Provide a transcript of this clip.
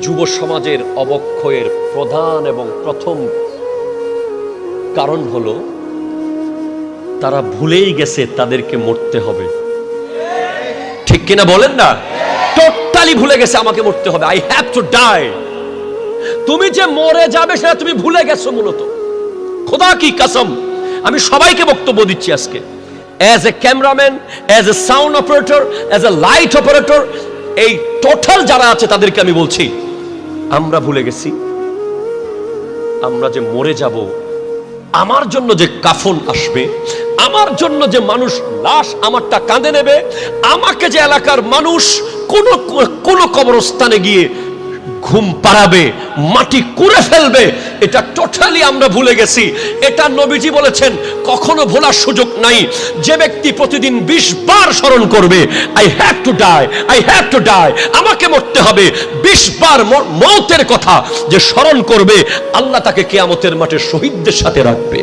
যুব সমাজের অবক্ষয়ের প্রধান এবং প্রথম কারণ হলো তারা ভুলেই গেছে তাদেরকে মরতে হবে। ঠিক কিনা বলেন না? টোটালি ভুলে গেছে আমাকে মরতে হবে, আই হ্যাভ টু ডাই। তুমি যে মরে যাবে সেটা তুমি ভুলে গেছো মূলত। খোদা কি কসম, আমি সবাইকে বক্তব্য দিচ্ছি আজকে, as a cameraman, as a sound operator, as a light operator, এই টোটাল যারা আছে তাদেরকে আমি বলছি, আমরা ভুলে গেছি আমরা যে মরে যাব, আমার জন্য যে কাফন আসবে, আমার জন্য যে মানুষ লাশ আমারটা কাঁধে নেবে, আমাকে যে এলাকার মানুষ কোন কবরস্থানে গিয়ে ঘুম পাড়াবে, মাটি কুড়ে ফেলবে, এটা টোটালি আমরা ভুলে গেছি। এটা নবীজি বলেছেন কখনো ভোলার সুযোগ নাই। যে ব্যক্তি প্রতিদিন 20 বার স্মরণ করবে, I have to die, I have to die, আমাকে মরতে হবে, 20 বার মওতের কথা যে স্মরণ করবে, আল্লাহ তাকে কিয়ামতের মাঠে শহীদদের সাথে রাখবে।